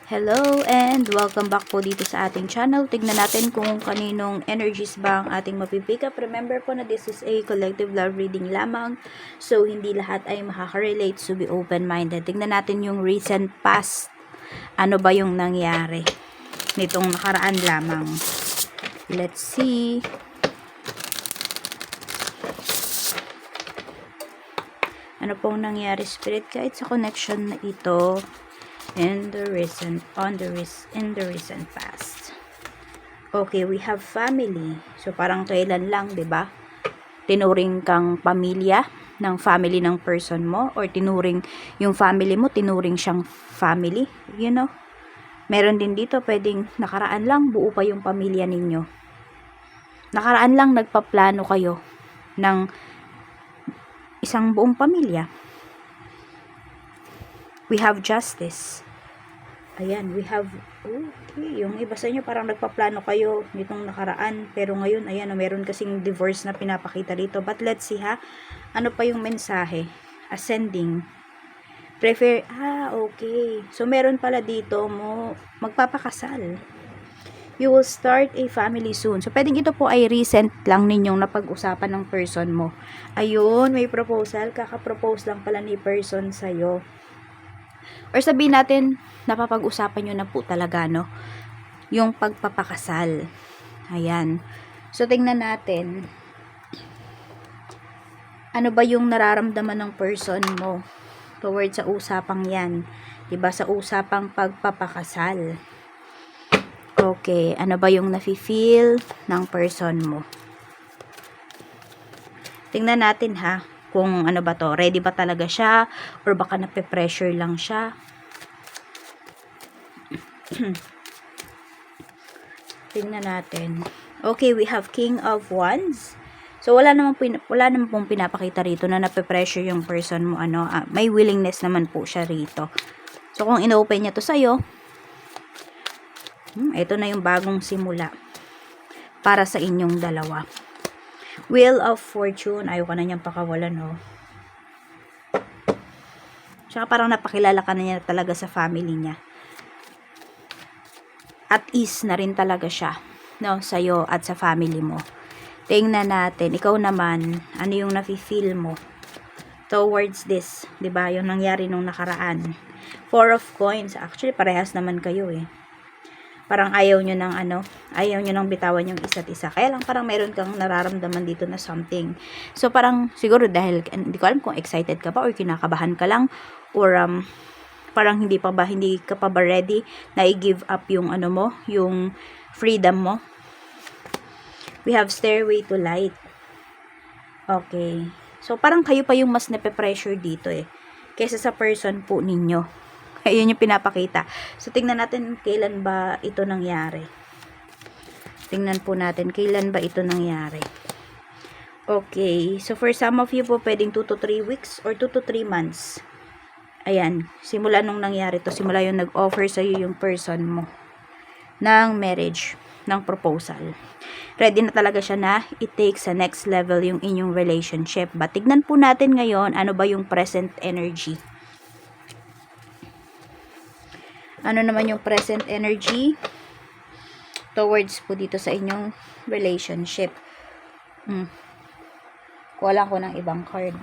Hello and welcome back po dito sa ating channel. Tignan natin kung kaninong energies ba ang ating mapipick up. Remember po na this is a collective love reading lamang. So, hindi lahat ay makaka-relate. So, be open-minded. Tignan natin yung recent past. Ano ba yung nangyari nitong nakaraan lamang. Let's see. Ano pong nangyari, Spirit Guide, sa connection na ito in the recent past. Okay, we have family. So parang kailan lang, 'di ba? Tinuring kang pamilya ng family ng person mo, or tinuring yung family mo, tinuring siyang family, you know? Meron din dito pwedeng nakaraan lang buo pa yung pamilya ninyo. Nakaraan lang nagpaplano kayo ng isang buong pamilya. We have justice. Ayan, we have, okay, yung iba sa inyo parang nagpaplano kayo nitong nakaraan, pero ngayon, ayan, meron kasing divorce na pinapakita dito. But let's see ha, ano pa yung mensahe? Ascending. Okay. So, meron pala dito mo, magpapakasal. You will start a family soon. So, pwedeng ito po ay recent lang ninyong napag-usapan ng person mo. Ayun, may proposal, kaka-propose lang pala ni person sa'yo. Or sabihin natin, napapag-usapan nyo na po talaga, no? Yung pagpapakasal. Ayan. So, tingnan natin. Ano ba yung nararamdaman ng person mo towards sa usapang yan? Diba? Sa usapang pagpapakasal. Okay. Ano ba yung nafe-feel ng person mo? Tingnan natin ha. Kung ano ba to, ready ba talaga siya, or baka nape-pressure lang siya. Tingnan natin. Okay, we have King of Wands. So, wala naman pong pinapakita rito na nape-pressure yung person mo, may willingness naman po siya rito. So, kung ino-open niya to sa'yo, ito na yung bagong simula para sa inyong dalawa. Wheel of Fortune, ayaw ka na niyang pakawalan, no? Tsaka parang napakilala ka na niya talaga sa family niya. At ease na rin talaga siya, no? Sa'yo at sa family mo. Tingnan natin, ikaw naman, ano yung nafe-feel mo towards this, 'di ba? Yung nangyari nung nakaraan. Four of Coins, actually parehas naman kayo eh. Parang ayaw nyo ng bitawan yung isa't isa. Kaya lang parang meron kang nararamdaman dito na something. So parang siguro dahil hindi ko alam kung excited ka pa or kinakabahan ka lang, or parang hindi ka pa ba ready na i-give up yung yung freedom mo. We have Stairway to Light. Okay. So parang kayo pa yung mas nape-pressure dito eh, kaysa sa person po ninyo. Ayun yung pinapakita. So, tingnan natin kailan ba ito nangyari. Tingnan po natin kailan ba ito nangyari. Okay. So, for some of you po, pwedeng 2 to 3 weeks or 2 to 3 months. Ayan. Simula nung nangyari to. Simula yung nag-offer sa'yo yung person mo ng marriage, ng proposal. Ready na talaga siya na i-take sa next level yung inyong relationship. But, tignan po natin ngayon, ano ba yung present energy. Ano naman yung present energy towards po dito sa inyong relationship. Kuha ko ng ibang card.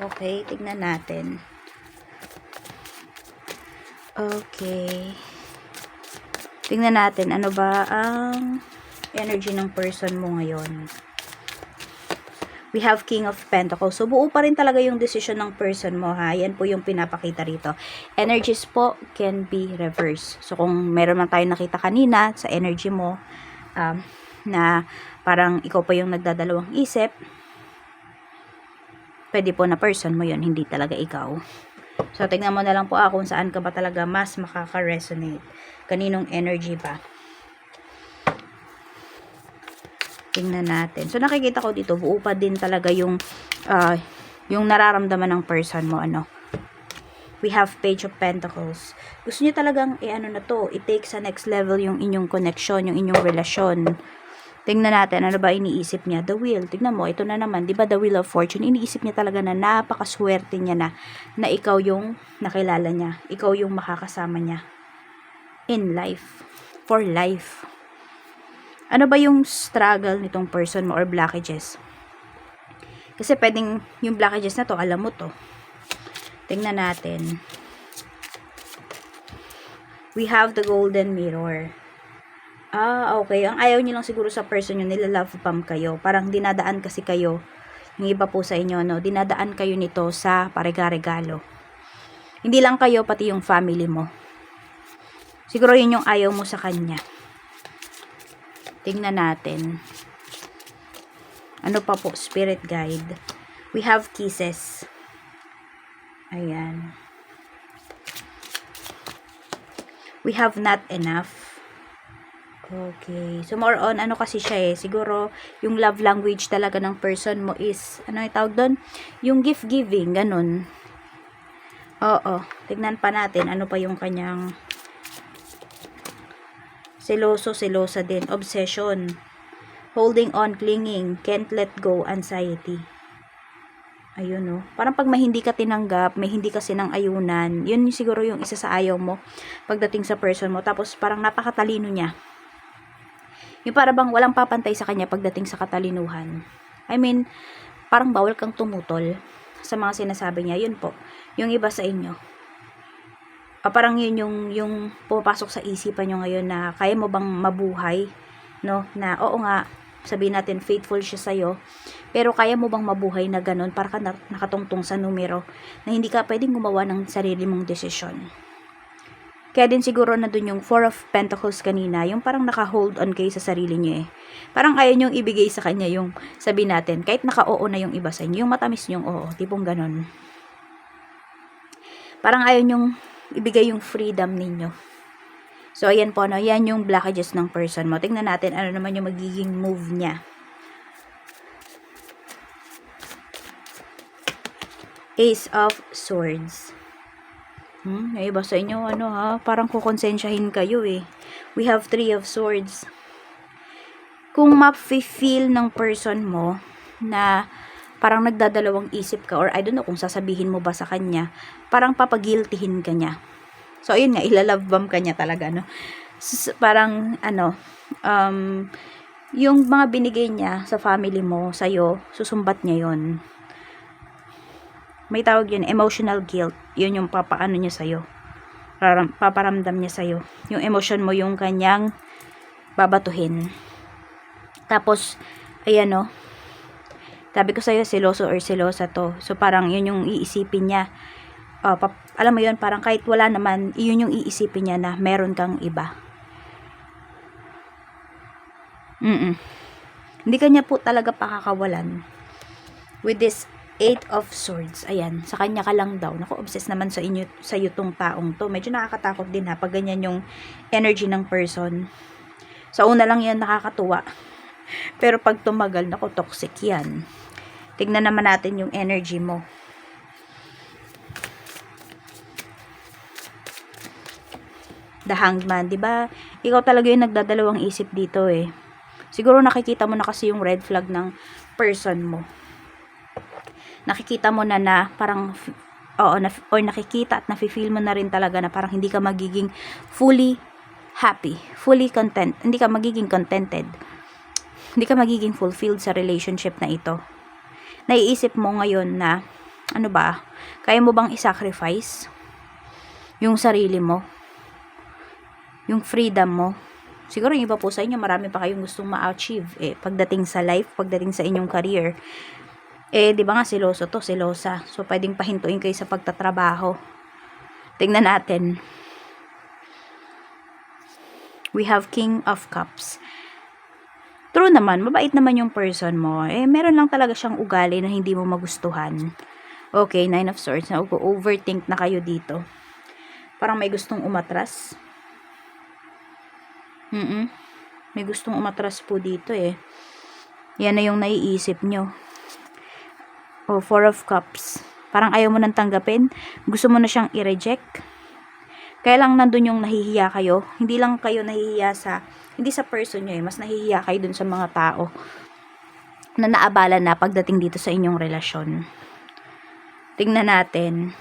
Okay, tignan natin. Okay. Tignan natin, ano ba ang energy ng person mo ngayon. We have King of Pentacles. So, buo pa rin talaga yung decision ng person mo, ha? Yan po yung pinapakita rito. Energies po can be reversed. So, kung meron man tayo nakita kanina sa energy mo, na parang ikaw pa yung nagdadalawang isip, pwede po na person mo yun, hindi talaga ikaw. So, tingnan mo na lang po kung saan ka ba talaga mas makaka-resonate. Kaninong energy ba? Tingnan natin. So, nakikita ko dito, buo pa din talaga yung nararamdaman ng person mo, We have Page of Pentacles. Gusto niyo talagang, i-take sa next level yung inyong connection, yung inyong relasyon. Tingnan natin, ano ba iniisip niya? The Wheel. Tignan mo, ito na naman. Di ba the Wheel of Fortune? Iniisip niya talaga na napakaswerte niya na ikaw yung nakilala niya. Ikaw yung makakasama niya. In life. For life. Ano ba yung struggle nitong person mo or blockages? Kasi pwedeng yung blockages na to, alam mo to. Tingnan natin. We have the Golden Mirror. Okay. Ang ayaw niyo lang siguro sa person yun, nila-love bomb kayo. Parang dinadaan kasi kayo, yung iba po sa inyo, no? Dinadaan kayo nito sa parega-regalo. Hindi lang kayo, pati yung family mo. Siguro yun yung ayaw mo sa kanya. Tingnan natin. Ano pa po? Spirit guide. We have kisses. Ayan. We have not enough. Okay. So, more on, ano kasi siya siguro, yung love language talaga ng person mo is, ano yung tawag doon? Yung gift giving, ganun. Oo. Tignan pa natin, ano pa yung kanyang seloso, selosa din. Obsession. Holding on, clinging, can't let go, anxiety. Ayun, no. Parang pag may hindi ka tinanggap, may hindi ka sinang-ayunan, yun siguro yung isa sa ayaw mo pagdating sa person mo. Tapos, parang napakatalino niya. Yung para bang walang papantay sa kanya pagdating sa katalinuhan. I mean, parang bawal kang tumutol sa mga sinasabi niya. Yun po. Yung iba sa inyo. Parang yun yung pumapasok sa isipan nyo ngayon na kaya mo bang mabuhay, no? Na oo nga, sabihin natin faithful siya sa'yo, pero kaya mo bang mabuhay na ganun para ka nakatungtong sa numero na hindi ka pwedeng gumawa ng sarili mong desisyon. Kaya din siguro na dun yung Four of Pentacles kanina, yung parang naka-hold on kayo sa sarili niyo Parang ayaw niyong ibigay sa kanya yung, sabi natin, kahit naka-oo na yung iba sa inyo, yung matamis niyong oo, tipong ganun. Parang ayaw niyong ibigay yung freedom ninyo. So, ayan po, no? Yan yung blockages ng person mo. Tingnan natin ano naman yung magiging move niya. Ace of Swords. Yung iba sa inyo, parang kukonsensyahin kayo We have Three of Swords. Kung ma-feel ng person mo na parang nagdadalawang isip ka, or I don't know kung sasabihin mo ba sa kanya, parang papagiltihin ka niya. So, ayun nga, ilalove bomb ka niya talaga, no? Parang, yung mga binigay niya sa family mo, sa'yo, susumbat niya yon. May tawag yun, emotional guilt. Yun yung papaano niya sa'yo. Paparamdam niya sa'yo. Yung emotion mo yung kanyang babatuhin. Tapos, ayan o. Sabi ko sa'yo, seloso or selosa to. So, parang yun yung iisipin niya. Alam mo yun, parang kahit wala naman, yun yung iisipin niya na meron kang iba. Hindi kanya po talaga pakakawalan. With this Eight of Swords. Ayan, sa kanya ka lang daw. Naku, obsessed naman sa iyo tong taong to. Medyo nakakatakot din pag ganyan yung energy ng person. Sa una lang yan nakakatuwa. Pero pag tumagal, naku, toxic yan. Tignan naman natin yung energy mo. The Hanged Man, 'di ba? Ikaw talaga yung nagdadalawang isip dito Siguro nakikita mo na kasi yung red flag ng person mo. Nakikita mo na parang or nakikita at nafi-feel mo na rin talaga na parang hindi ka magiging fully happy, fully content. Hindi ka magiging contented. Hindi ka magiging fulfilled sa relationship na ito. Naiisip mo ngayon na ano ba? Kaya mo bang i-sacrifice yung sarili mo? Yung freedom mo? Siguro yung iba po sa inyo, marami pa kayong gustong ma-achieve pagdating sa life, pagdating sa inyong career. Di ba nga seloso to, selosa. So, pwedeng pahintuin kayo sa pagtatrabaho. Tingnan natin. We have King of Cups. True naman, mabait naman yung person mo. Meron lang talaga siyang ugali na hindi mo magustuhan. Okay, Nine of Swords. Overthink na kayo dito. Parang may gustong umatras. May gustong umatras po dito Yan na yung naiisip nyo. Four of Cups. Parang ayaw mo nang tanggapin. Gusto mo na siyang i-reject. Kaya lang nandun yung nahihiya kayo. Hindi lang kayo nahihiya hindi sa person nyo mas nahihiya kayo dun sa mga tao na naabala na pagdating dito sa inyong relasyon. Tingnan natin.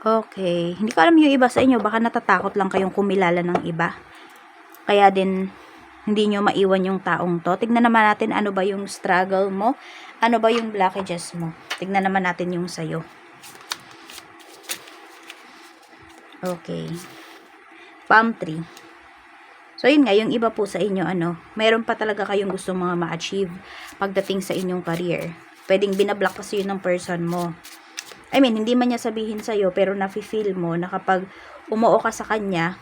Okay. Hindi ko alam yung iba sa inyo. Baka natatakot lang kayong kumilala ng iba. Kaya din, hindi nyo maiwan yung taong to. Tignan naman natin ano ba yung struggle mo. Ano ba yung blockages mo. Tignan naman natin yung sayo. Okay. Palm tree. So, yun nga, yung iba po sa inyo, mayroon pa talaga kayong gusto mga ma-achieve pagdating sa inyong career. Pwedeng binablock kasi yun ng person mo. I mean, hindi man niya sabihin sa'yo, pero nafe-feel mo na kapag umuo ka sa kanya,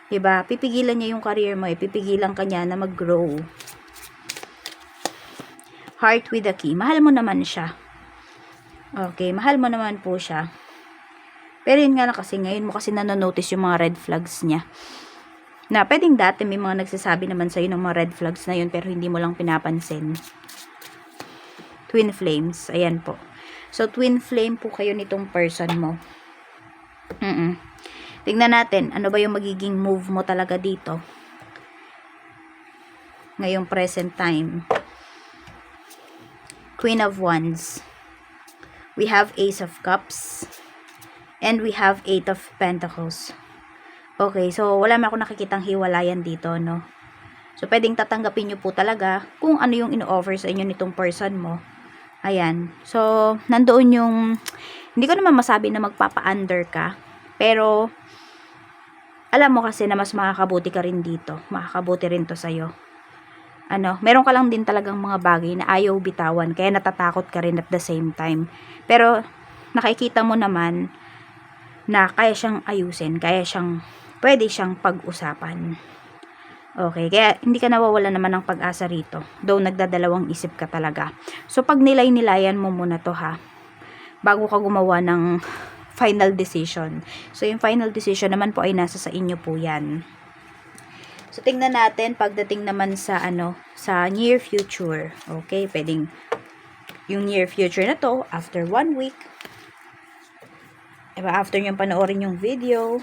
diba, pipigilan niya yung career mo, pipigilan ka niya na mag-grow. Heart with a key. Mahal mo naman siya. Okay, mahal mo naman po siya. Pero yun nga lang kasi, ngayon mo kasi nanonotice yung mga red flags niya. Na, pwedeng dati may mga nagsasabi naman sa'yo ng mga red flags na yun, pero hindi mo lang pinapansin. Twin flames. Ayan po. So, twin flame po kayo nitong person mo. Tingnan natin, ano ba yung magiging move mo talaga dito. Ngayong present time. Queen of Wands. We have Ace of Cups. And we have Eight of Pentacles. Okay, so wala man ako nakikitang hiwalayan dito, no? So, pwedeng tatanggapin nyo po talaga kung ano yung ino-offer sa inyo nitong person mo. Ayan. So, nandoon yung, hindi ko naman masabi na magpapa-under ka, pero, alam mo kasi na mas makakabuti ka rin dito. Makakabuti rin to sa'yo. Meron ka lang din talagang mga bagay na ayaw bitawan, kaya natatakot ka rin at the same time. Pero, nakikita mo naman na kaya siyang ayusin, pwede siyang pag-usapan. Okay, kaya hindi ka nawawala naman ng pag-asa rito. Though nagdadalawang isip ka talaga. So, pag nilay-nilayan mo muna to ha, bago ka gumawa ng final decision. So, yung final decision naman po ay nasa sa inyo po yan. So, tingnan natin pagdating naman sa sa near future. Okay, pwedeng yung near future na to, after 1 week. Diba, after yung panoorin yung video,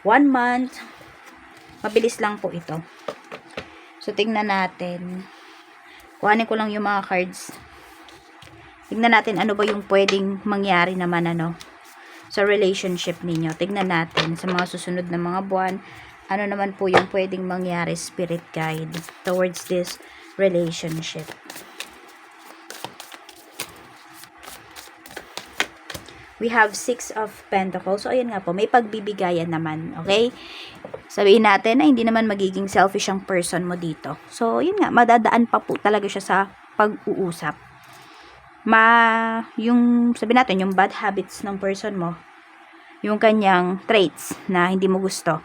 1 month, mabilis lang po ito. So, tingnan natin. Kuhanin ko lang yung mga cards. Tingnan natin ano ba yung pwedeng mangyari naman sa relationship ninyo. Tingnan natin sa mga susunod na mga buwan. Ano naman po yung pwedeng mangyari, spirit guide, towards this relationship. We have Six of Pentacles. So, ayan nga po, may pagbibigayan naman. Okay? Sabihin natin na hindi naman magiging selfish ang person mo dito. So, yun nga, madadaan pa po talaga siya sa pag-uusap. Sabihin natin, yung bad habits ng person mo, yung kanyang traits na hindi mo gusto,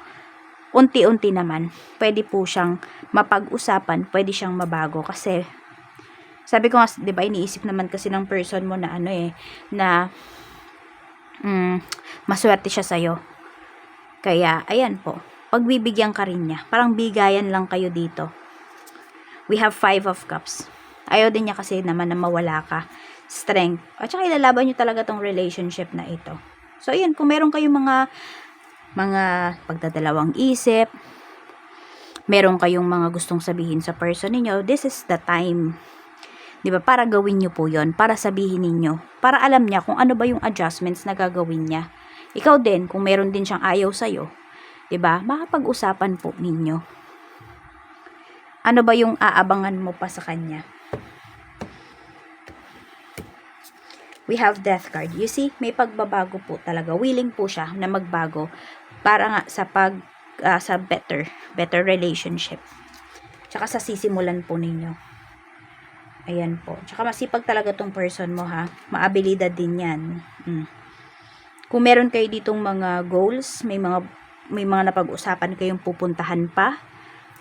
unti-unti naman, pwede po siyang mapag-usapan, pwede siyang mabago. Kasi, sabi ko nga, diba, iniisip naman kasi ng person mo na maswerte siya sa'yo. Kaya, ayan po, pagbibigyan ka rin niya. Parang bigayan lang kayo dito. We have Five of Cups. Ayaw din niya kasi naman na mawala ka. Strength. At saka ilalaban niyo talaga tong relationship na ito. So, ayan, kung meron kayong mga pagdadalawang isip, meron kayong mga gustong sabihin sa person niyo, this is the time. Diba? Para gawin niyo po yon, para sabihin ninyo, para alam niya kung ano ba yung adjustments na gagawin niya. Ikaw din, kung meron din siyang ayaw sa'yo, diba? Makapag-usapan po ninyo. Ano ba yung aabangan mo pa sa kanya? We have Death card. You see, may pagbabago po talaga. Willing po siya na magbago para nga sa better relationship. Tsaka sa sisimulan po ninyo. Ayan po. Tsaka masipag talaga tong person mo ha. Maabilidad din yan. Kung meron kayo ditong mga goals, may mga napag-usapan kayong pupuntahan pa,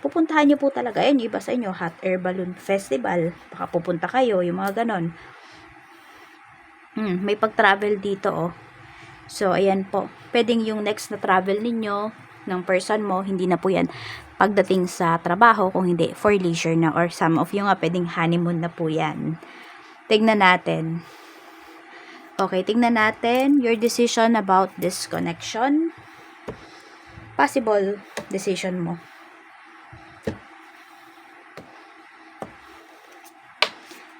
pupuntahan nyo po talaga. Ayan, yung iba sa inyo, Hot Air Balloon Festival. Baka pupunta kayo, yung mga ganon. May pag-travel dito, oh. So, ayan po. Pwedeng yung next na travel ninyo, ng person mo, hindi na po yan pagdating sa trabaho, kung hindi, for leisure na, or some of you nga, pwedeng honeymoon na po yan. Tignan natin. Okay, tingnan natin your decision about this connection. Possible decision mo.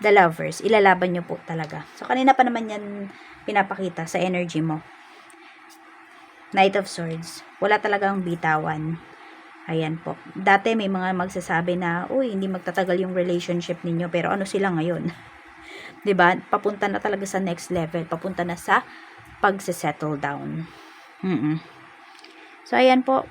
The Lovers, ilalaban nyo po talaga. So, kanina pa naman yan pinapakita sa energy mo. Knight of Swords, wala talagang bitawan. Ayan po. Dati may mga magsasabi na, uy, hindi magtatagal yung relationship ninyo, pero ano sila ngayon? 'Di ba? Papunta na talaga sa next level, papunta na sa pagse-settle down. So, ayan po.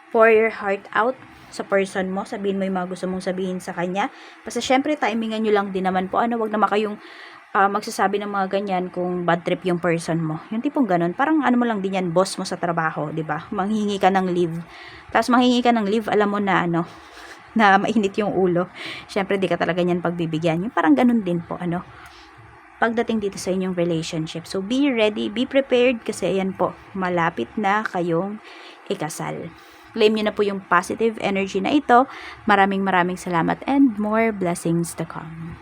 Pour your heart out sa person mo. Sabihin mo yung mga gusto mong sabihin sa kanya. Kasi syempre, timingan nyo lang din naman po. Wag naman kayong magsasabi ng mga ganyan kung bad trip yung person mo. Yung tipong ganun. Parang mo lang din yan, boss mo sa trabaho, 'di ba? Manghingi ka ng leave. Tapos manghingi ka ng leave, alam mo na na mainit yung ulo. Syempre, di ka talaga niyan pagbibigyan. Yung parang ganun din po, pagdating dito sa inyong relationship. So, be ready, be prepared, kasi ayan po, malapit na kayong ikasal. Claim nyo na po yung positive energy na ito. Maraming salamat and more blessings to come.